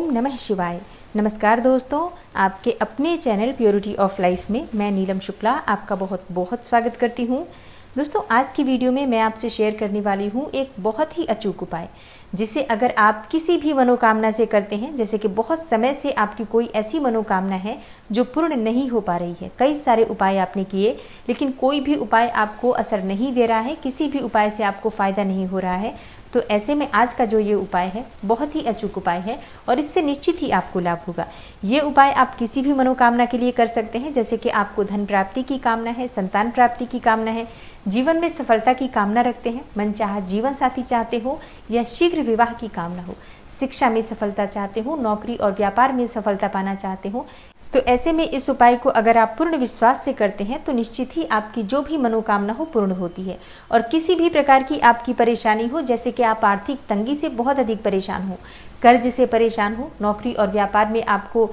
ओम नमः शिवाय। नमस्कार दोस्तों, आपके अपने चैनल प्योरिटी ऑफ लाइफ में मैं नीलम शुक्ला आपका बहुत बहुत स्वागत करती हूँ। दोस्तों, आज की वीडियो में मैं आपसे शेयर करने वाली हूँ एक बहुत ही अचूक उपाय, जिसे अगर आप किसी भी मनोकामना से करते हैं, जैसे कि बहुत समय से आपकी कोई ऐसी मनोकामना है जो पूर्ण नहीं हो पा रही है, कई सारे उपाय आपने किए लेकिन कोई भी उपाय आपको असर नहीं दे रहा है, किसी भी उपाय से आपको फ़ायदा नहीं हो रहा है, तो ऐसे में आज का जो ये उपाय है बहुत ही अचूक उपाय है और इससे निश्चित ही आपको लाभ होगा। ये उपाय आप किसी भी मनोकामना के लिए कर सकते हैं, जैसे कि आपको धन प्राप्ति की कामना है, संतान प्राप्ति की कामना है, जीवन में सफलता की कामना रखते हैं, मनचाहा जीवन साथी चाहते हो या शीघ्र विवाह की कामना हो, शिक्षा में सफलता चाहते हो, नौकरी और व्यापार में सफलता पाना चाहते हो, तो ऐसे में इस उपाय को अगर आप पूर्ण विश्वास से करते हैं तो निश्चित ही आपकी जो भी मनोकामना हो पूर्ण होती है। और किसी भी प्रकार की आपकी परेशानी हो, जैसे कि आप आर्थिक तंगी से बहुत अधिक परेशान हो, कर्ज से परेशान हो, नौकरी और व्यापार में आपको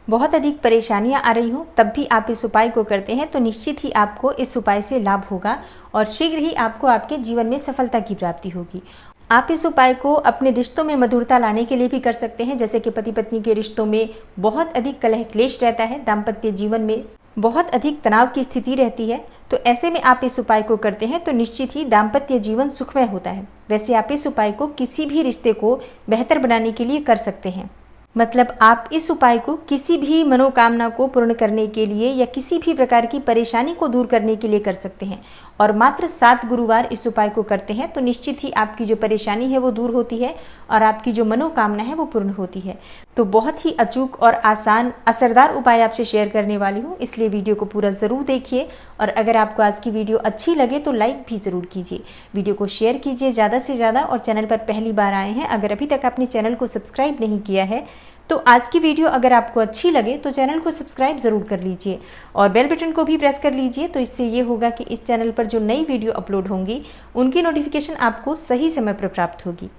बहुत अधिक परेशानियां आ रही हो, तब भी आप इस उपाय को करते हैं तो निश्चित ही आपको इस उपाय से लाभ होगा और शीघ्र ही आपको आपके जीवन में सफलता की प्राप्ति होगी। आप इस उपाय को अपने रिश्तों में मधुरता लाने के लिए भी कर सकते हैं, जैसे कि पति पत्नी के रिश्तों में बहुत अधिक कलह क्लेश रहता है, दाम्पत्य जीवन में बहुत अधिक तनाव की स्थिति रहती है, तो ऐसे में आप इस उपाय को करते हैं तो निश्चित ही दाम्पत्य जीवन सुखमय होता है। वैसे आप इस उपाय को किसी भी रिश्ते को बेहतर बनाने के लिए कर सकते हैं, मतलब आप इस उपाय को किसी भी मनोकामना को पूर्ण करने के लिए या किसी भी प्रकार की परेशानी को दूर करने के लिए कर सकते हैं। और मात्र 7 गुरुवार इस उपाय को करते हैं तो निश्चित ही आपकी जो परेशानी है वो दूर होती है और आपकी जो मनोकामना है वो पूर्ण होती है। तो बहुत ही अचूक और आसान असरदार उपाय आपसे शेयर करने वाली हूँ, इसलिए वीडियो को पूरा ज़रूर देखिए। और अगर आपको आज की वीडियो अच्छी लगे तो लाइक भी ज़रूर कीजिए, वीडियो को शेयर कीजिए ज़्यादा से ज़्यादा। और चैनल पर पहली बार आए हैं, अगर अभी तक आपने चैनल को सब्सक्राइब नहीं किया है तो आज की वीडियो अगर आपको अच्छी लगे तो चैनल को सब्सक्राइब ज़रूर कर लीजिए और बेल बटन को भी प्रेस कर लीजिए। तो इससे ये होगा कि इस चैनल पर जो नई वीडियो अपलोड होंगी उनकी नोटिफिकेशन आपको सही समय पर प्राप्त होगी।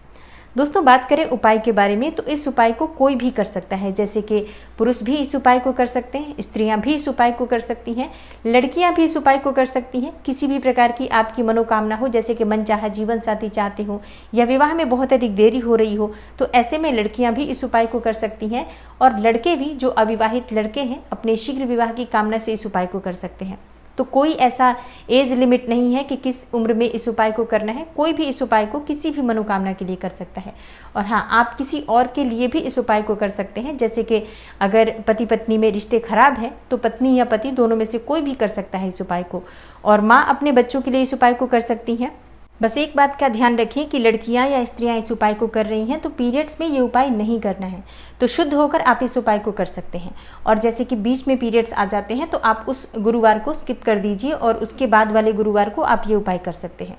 दोस्तों, बात करें उपाय के बारे में तो इस उपाय को कोई भी कर सकता है, जैसे कि पुरुष भी इस उपाय को कर सकते हैं, स्त्रियां भी इस उपाय को कर सकती हैं, लड़कियां भी इस उपाय को कर सकती हैं। किसी भी प्रकार की आपकी मनोकामना हो, जैसे कि मनचाहा जीवन साथी चाहते हो या विवाह में बहुत अधिक देरी हो रही हो, तो ऐसे में लड़कियां भी इस उपाय को कर सकती हैं और लड़के भी जो अविवाहित लड़के हैं अपने शीघ्र विवाह की कामना से इस उपाय को कर सकते हैं। तो कोई ऐसा एज लिमिट नहीं है कि किस उम्र में इस उपाय को करना है, कोई भी इस उपाय को किसी भी मनोकामना के लिए कर सकता है। और हाँ, आप किसी और के लिए भी इस उपाय को कर सकते हैं, जैसे कि अगर पति पत्नी में रिश्ते खराब हैं तो पत्नी या पति दोनों में से कोई भी कर सकता है इस उपाय को। और माँ अपने बच्चों के लिए इस उपाय को कर सकती हैं। बस एक बात का ध्यान रखिए कि लड़कियां या स्त्रियां इस उपाय को कर रही हैं तो पीरियड्स में ये उपाय नहीं करना है, तो शुद्ध होकर आप इस उपाय को कर सकते हैं। और जैसे कि बीच में पीरियड्स आ जाते हैं तो आप उस गुरुवार को स्किप कर दीजिए और उसके बाद वाले गुरुवार को आप ये उपाय कर सकते हैं।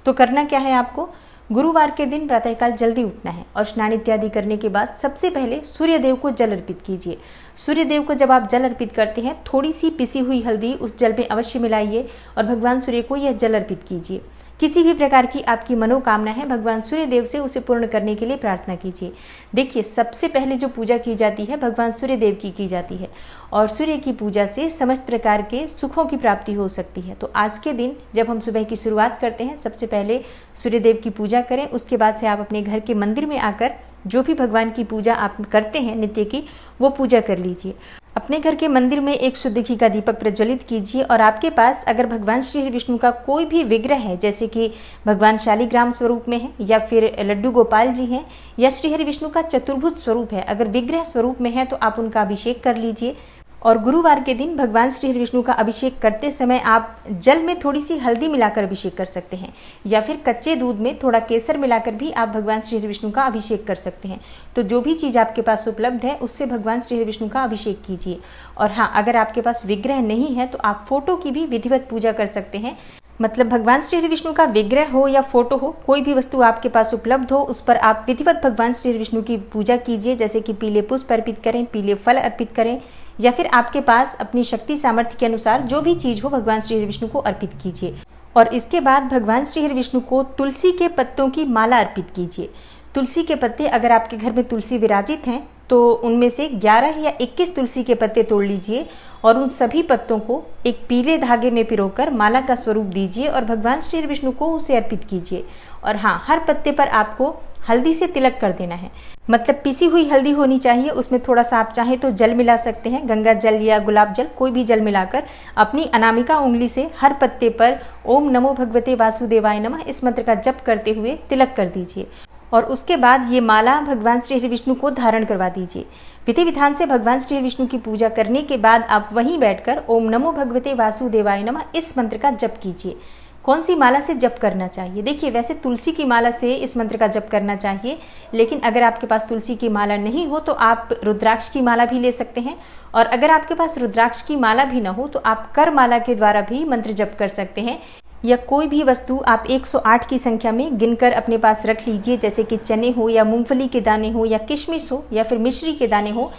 तो करना क्या है, आपको गुरुवार के दिन प्रातःकाल जल्दी उठना है और स्नान इत्यादि करने के बाद सबसे पहले सूर्यदेव को जल अर्पित कीजिए। सूर्यदेव को जब आप जल अर्पित करते हैं, थोड़ी सी पिसी हुई हल्दी उस जल में अवश्य मिलाइए और भगवान सूर्य को यह जल अर्पित कीजिए। किसी भी प्रकार की आपकी मनोकामना है, भगवान सूर्य देव से उसे पूर्ण करने के लिए प्रार्थना कीजिए। देखिए, सबसे पहले जो पूजा की जाती है भगवान सूर्य देव की जाती है और सूर्य की पूजा से समस्त प्रकार के सुखों की प्राप्ति हो सकती है। तो आज के दिन जब हम सुबह की शुरुआत करते हैं, सबसे पहले सूर्य देव की पूजा करें। उसके बाद से आप अपने घर के मंदिर में आकर जो भी भगवान की पूजा आप करते हैं नित्य की, वो पूजा कर लीजिए। अपने घर के मंदिर में एक शुद्ध घी का दीपक प्रज्वलित कीजिए और आपके पास अगर भगवान श्री हरि विष्णु का कोई भी विग्रह है, जैसे कि भगवान शालिग्राम स्वरूप में है या फिर लड्डू गोपाल जी हैं या श्री हरि विष्णु का चतुर्भुज स्वरूप है, अगर विग्रह स्वरूप में है तो आप उनका अभिषेक कर लीजिए। और गुरुवार के दिन भगवान श्री हरि विष्णु का अभिषेक करते समय आप जल में थोड़ी सी हल्दी मिलाकर अभिषेक कर सकते हैं या फिर कच्चे दूध में थोड़ा केसर मिलाकर भी आप भगवान श्री हरि विष्णु का अभिषेक कर सकते हैं। तो जो भी चीज़ आपके पास उपलब्ध है उससे भगवान श्री हरि विष्णु का अभिषेक कीजिए। और हाँ, अगर आपके पास विग्रह नहीं है तो आप फोटो की भी विधिवत पूजा कर सकते हैं, मतलब भगवान श्री हरि विष्णु का विग्रह हो या फोटो हो, कोई भी वस्तु आपके पास उपलब्ध हो उस पर आप विधिवत भगवान श्री हरि विष्णु की पूजा कीजिए, जैसे कि पीले पुष्प अर्पित करें, पीले फल अर्पित करें या फिर आपके पास अपनी शक्ति सामर्थ्य के अनुसार जो भी चीज़ हो भगवान श्री हरि विष्णु को अर्पित कीजिए। और इसके बाद भगवान श्री हरि विष्णु को तुलसी के पत्तों की माला अर्पित कीजिए। तुलसी के पत्ते, अगर आपके घर में तुलसी विराजित हैं तो उनमें से 11 या 21 तुलसी के पत्ते तोड़ लीजिए और उन सभी पत्तों को एक पीले धागे में पिरोकर माला का स्वरूप दीजिए और भगवान श्री विष्णु को उसे अर्पित कीजिए। और हाँ, हर पत्ते पर आपको हल्दी से तिलक कर देना है। मतलब पिसी हुई हल्दी होनी चाहिए, उसमें थोड़ा सा आप चाहें तो जल मिला सकते हैं, गंगा जल या गुलाब जल, कोई भी जल मिलाकर अपनी अनामिका उंगली से हर पत्ते पर ओम नमो भगवते वासुदेवाय नमः इस मंत्र का जप करते हुए तिलक कर दीजिए। और उसके बाद ये माला भगवान श्री हरि विष्णु को धारण करवा दीजिए। विधि विधान से भगवान श्री हरि विष्णु की पूजा करने के बाद आप वहीं बैठकर ओम नमो भगवते वासुदेवाय नमः इस मंत्र का जप कीजिए। कौन सी माला से जप करना चाहिए? देखिए, वैसे तुलसी की माला से इस मंत्र का जप करना चाहिए, लेकिन अगर आपके पास तुलसी की माला नहीं हो तो आप रुद्राक्ष की माला भी ले सकते हैं। और अगर आपके पास रुद्राक्ष की माला भी ना हो तो आप कर माला के द्वारा भी मंत्र जप कर सकते हैं। या कोई भी वस्तु आप 108 की संख्या में गिनकर अपने पास रख लीजिए, जैसे कि चने हो या मूंगफली के दाने हो या किशमिश हो या फिर मिश्री के दाने हो।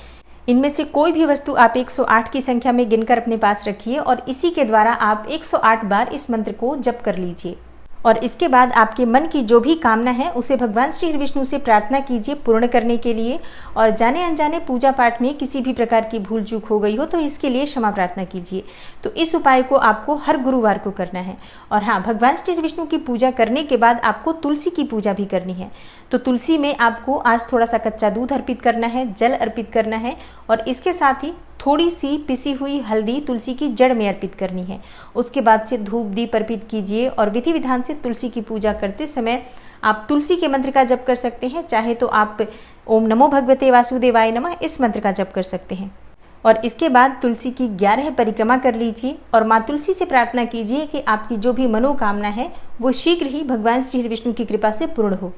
इनमें से कोई भी वस्तु आप 108 की संख्या में गिनकर अपने पास रखिए और इसी के द्वारा आप 108 बार इस मंत्र को जप कर लीजिए। और इसके बाद आपके मन की जो भी कामना है उसे भगवान श्री विष्णु से प्रार्थना कीजिए पूर्ण करने के लिए। और जाने अनजाने पूजा पाठ में किसी भी प्रकार की भूल चूक हो गई हो तो इसके लिए क्षमा प्रार्थना कीजिए। तो इस उपाय को आपको हर गुरुवार को करना है। और हाँ, भगवान श्री विष्णु की पूजा करने के बाद आपको तुलसी की पूजा भी करनी है। तो तुलसी में आपको आज थोड़ा सा कच्चा दूध अर्पित करना है, जल अर्पित करना है और इसके साथ ही थोड़ी सी पिसी हुई हल्दी तुलसी की जड़ में अर्पित करनी है। उसके बाद से धूप दीप अर्पित कीजिए और विधि विधान से तुलसी की पूजा करते समय आप तुलसी के मंत्र का जप कर सकते हैं। चाहे तो आप ओम नमो भगवते वासुदेवाय नमः इस मंत्र का जप कर सकते हैं। और इसके बाद तुलसी की 11 परिक्रमा कर लीजिए और माँ तुलसी से प्रार्थना कीजिए कि आपकी जो भी मनोकामना है वो शीघ्र ही भगवान श्री विष्णु की कृपा से पूर्ण हो।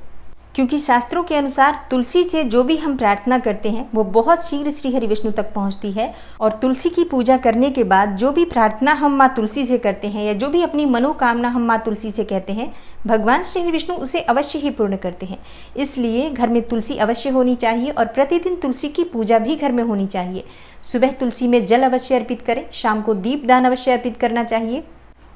क्योंकि शास्त्रों के अनुसार तुलसी से जो भी हम प्रार्थना करते हैं वो बहुत शीघ्र श्री हरि विष्णु तक पहुंचती है। और तुलसी की पूजा करने के बाद जो भी प्रार्थना हम माँ तुलसी से करते हैं या जो भी अपनी मनोकामना हम माँ तुलसी से कहते हैं, भगवान श्री हरि विष्णु उसे अवश्य ही पूर्ण करते हैं। इसलिए घर में तुलसी अवश्य होनी चाहिए और प्रतिदिन तुलसी की पूजा भी घर में होनी चाहिए। सुबह तुलसी में जल अवश्य अर्पित करें, शाम को दीपदान अवश्य अर्पित करना चाहिए।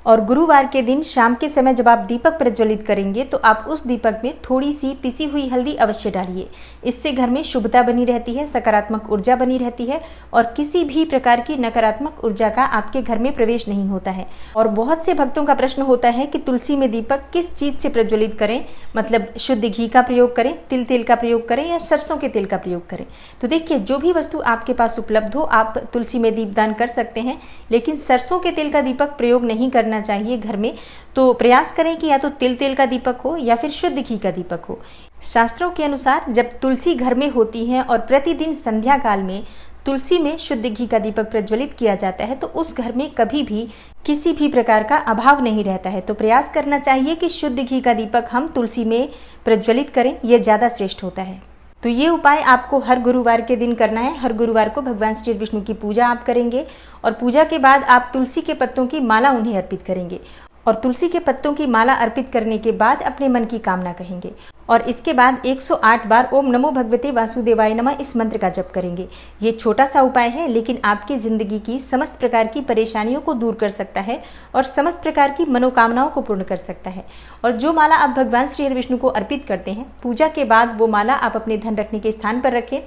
और गुरुवार के दिन शाम के समय जब आप दीपक प्रज्वलित करेंगे तो आप उस दीपक में थोड़ी सी पिसी हुई हल्दी अवश्य डालिए। इससे घर में शुभता बनी रहती है, सकारात्मक ऊर्जा बनी रहती है और किसी भी प्रकार की नकारात्मक ऊर्जा का आपके घर में प्रवेश नहीं होता है। और बहुत से भक्तों का प्रश्न होता है कि तुलसी में दीपक किस चीज़ से प्रज्वलित करें, मतलब शुद्ध घी का प्रयोग करें, तिल तेल का प्रयोग करें या सरसों के तेल का प्रयोग करें। तो देखिए, जो भी वस्तु आपके पास उपलब्ध हो आप तुलसी में दीपदान कर सकते हैं, लेकिन सरसों के तेल का दीपक प्रयोग नहीं करना चाहिए घर में। तो प्रयास करें कि या तो तिल तेल का दीपक हो या फिर शुद्ध घी का दीपक हो। शास्त्रों के अनुसार जब तुलसी घर में होती है और प्रतिदिन संध्या काल में तुलसी में शुद्ध घी का दीपक प्रज्वलित किया जाता है तो उस घर में कभी भी किसी भी प्रकार का अभाव नहीं रहता है। तो प्रयास करना चाहिए कि शुद्ध घी का दीपक हम तुलसी में प्रज्वलित करें, यह ज़्यादा श्रेष्ठ होता है। तो ये उपाय आपको हर गुरुवार के दिन करना है। हर गुरुवार को भगवान श्री विष्णु की पूजा आप करेंगे और पूजा के बाद आप तुलसी के पत्तों की माला उन्हें अर्पित करेंगे और तुलसी के पत्तों की माला अर्पित करने के बाद अपने मन की कामना कहेंगे और इसके बाद 108 बार ओम नमो भगवते वासुदेवाय नमः इस मंत्र का जप करेंगे। ये छोटा सा उपाय है लेकिन आपकी ज़िंदगी की समस्त प्रकार की परेशानियों को दूर कर सकता है और समस्त प्रकार की मनोकामनाओं को पूर्ण कर सकता है। और जो माला आप भगवान श्री हरि विष्णु को अर्पित करते हैं, पूजा के बाद वो माला आप अपने धन रखने के स्थान पर रखें।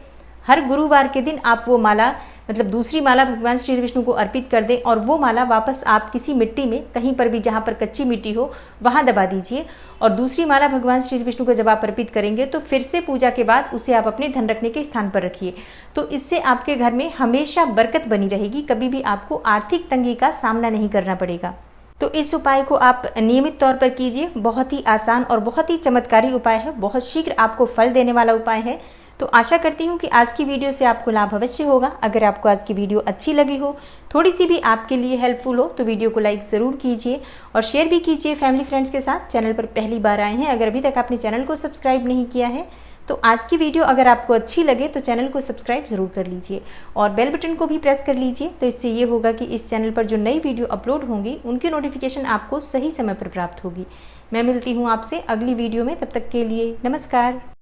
हर गुरुवार के दिन आप वो माला, मतलब दूसरी माला भगवान श्री विष्णु को अर्पित कर दें और वो माला वापस आप किसी मिट्टी में, कहीं पर भी जहाँ पर कच्ची मिट्टी हो वहाँ दबा दीजिए। और दूसरी माला भगवान श्री विष्णु को जब आप अर्पित करेंगे तो फिर से पूजा के बाद उसे आप अपने धन रखने के स्थान पर रखिए। तो इससे आपके घर में हमेशा बरकत बनी रहेगी, कभी भी आपको आर्थिक तंगी का सामना नहीं करना पड़ेगा। तो इस उपाय को आप नियमित तौर पर कीजिए। बहुत ही आसान और बहुत ही चमत्कारी उपाय है, बहुत शीघ्र आपको फल देने वाला उपाय है। तो आशा करती हूँ कि आज की वीडियो से आपको लाभ अवश्य होगा। अगर आपको आज की वीडियो अच्छी लगी हो, थोड़ी सी भी आपके लिए हेल्पफुल हो तो वीडियो को लाइक ज़रूर कीजिए और शेयर भी कीजिए फैमिली फ्रेंड्स के साथ। चैनल पर पहली बार आए हैं, अगर अभी तक आपने चैनल को सब्सक्राइब नहीं किया है तो आज की वीडियो अगर आपको अच्छी लगे तो चैनल को सब्सक्राइब ज़रूर कर लीजिए और बेल बटन को भी प्रेस कर लीजिए। तो इससे ये होगा कि इस चैनल पर जो नई वीडियो अपलोड होंगी उनकी नोटिफिकेशन आपको सही समय पर प्राप्त होगी। मैं मिलती हूँ आपसे अगली वीडियो में, तब तक के लिए नमस्कार।